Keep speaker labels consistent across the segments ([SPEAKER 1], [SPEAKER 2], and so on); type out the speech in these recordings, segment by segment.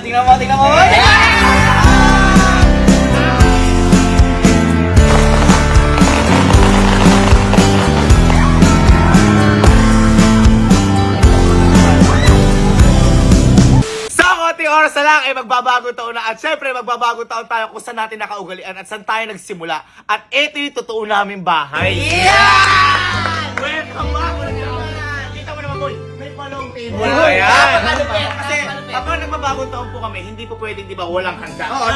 [SPEAKER 1] tingnan mo, tingnan mo. Konting oras na lang ay magbabagong taon na at syempre magbabagong taon tayo kung saan natin nakaugalian at saan tayo nagsimula at ito yung totoo naming bahay. Yeah! Welcome back! Kita mo naman boy, may palong table. Ayan! Kasi kapag nagbabagong taon po kami, hindi po pwedeng di ba walang handa. Oo,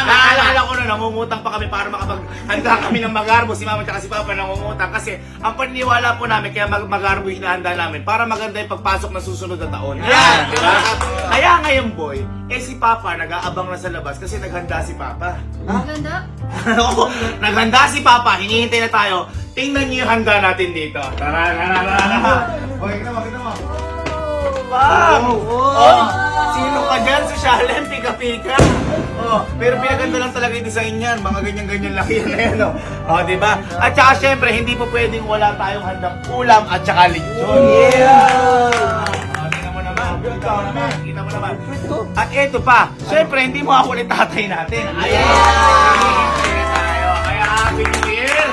[SPEAKER 1] naalala ko na namumutang pa kami para makapaghanda kami ng magarbo. Si mama at si papa namumutang kasi ang paniniwala po namin kaya magarbo yung hinahanda namin para maganda yung pagpasok ng susunod na taon. Yan! Diba? Kaya ngayon boy, si Papa nag-aabang na sa labas kasi naghanda si Papa.
[SPEAKER 2] Naghanda?
[SPEAKER 1] Oo, naghanda si Papa, hinihintay na tayo. Tingnan niyo yung handa natin dito. Tara. Okay, kita mo. Wow! Oh, sino ka dyan? Sosyalen, pika-pika. Oh, pero pinaganda lang talaga yung design niyan. Mga ganyan-ganyan lang yan. Ayan, oh, diba? At saka syempre, hindi po pwedeng wala tayong handang ulam at saka lechon. Yeah! Kita mo naman. At ito pa, syempre hindi mo ako ulit tatay natin. Ayan! Kaya Happy New Year!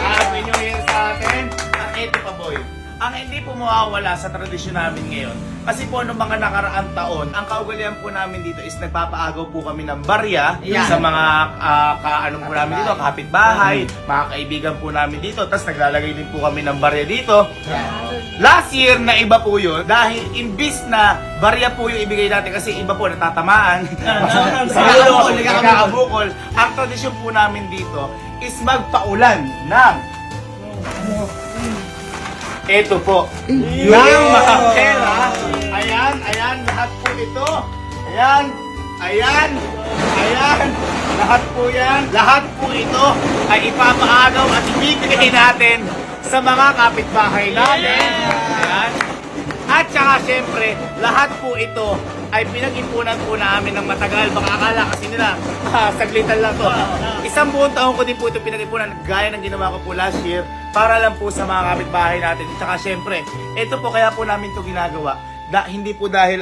[SPEAKER 1] Happy New Year sa atin. At ito pa boy, ang hindi po mawawala sa tradisyon namin ngayon, kasi po noong mga nakaraang taon, ang kaugalian po namin dito is nagpapaagaw po kami ng barya sa mga po namin dito, kapitbahay, mga kaibigan po namin dito, tapos naglalagay din po kami ng barya dito. Last year na iba po yun dahil imbis na barya po yung ibigay natin kasi iba po natatamaan nagkakabukol. Ang tradisyon po namin dito is magpaulan ng ito po ng mga pera. Ayan, lahat po ito. Ayan, lahat po yan. Lahat po ito ay ipapaagaw at ibibigay natin sa mga kapitbahay natin. Ayan. At saka syempre, lahat po ito ay pinag-ipunan po namin ng matagal. Baka akala kasi nila, saglitan lang to. Isang buong taon ko din po ito pinag-ipunan gaya ng ginawa ko po last year para lang po sa mga kapitbahay natin. At saka syempre, ito po kaya po namin ito ginagawa. Hindi po dahil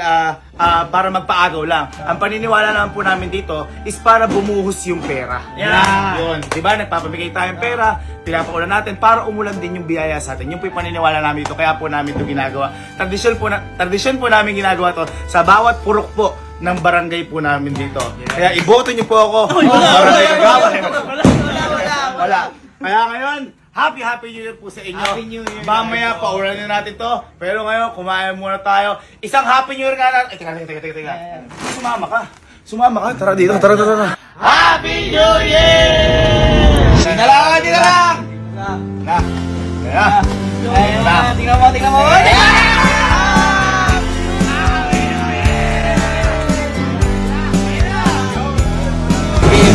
[SPEAKER 1] para magpaagaw lang. Ang paniniwala naman po namin dito is para bumuhos yung pera. Yun. Diba? Nagpapabigay tayong pera, pinapaulan natin para umulan din yung biyaya sa atin. Yung po yung paniniwala namin dito, kaya po namin ito ginagawa. Tradisyon po namin ginagawa to sa bawat purok po ng barangay po namin dito. Kaya iboto niyo po ako. Wala. Kaya ngayon, Happy New Year po sa inyo.
[SPEAKER 3] Happy New Year.
[SPEAKER 1] Mamaya, paulanin natin to. Pero ngayon, kumain muna tayo. Isang Happy New Year nga natin. Teka. Sumama ka. Tara dito. Tara. Happy New Year! Dito lang!
[SPEAKER 3] Tingnan mo.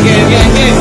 [SPEAKER 3] Game.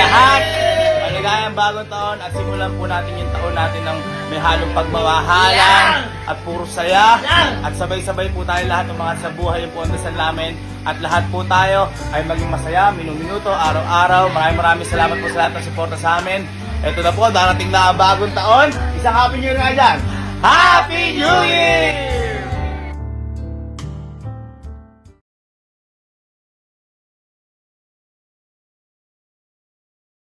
[SPEAKER 1] lahat, maligayang bagong taon at simulan po natin yung taon natin ng may halong pagmawahalan at puro saya. At sabay-sabay po tayo lahat ng mga sa buhay yung po ang dasal namin. At lahat po tayo ay maging masaya, minuto, araw-araw. Maraming salamat po sa lahat ng suporta sa amin. Ito na po, darating na ang bagong taon. Isang Happy New Year nga dyan. Happy New Year!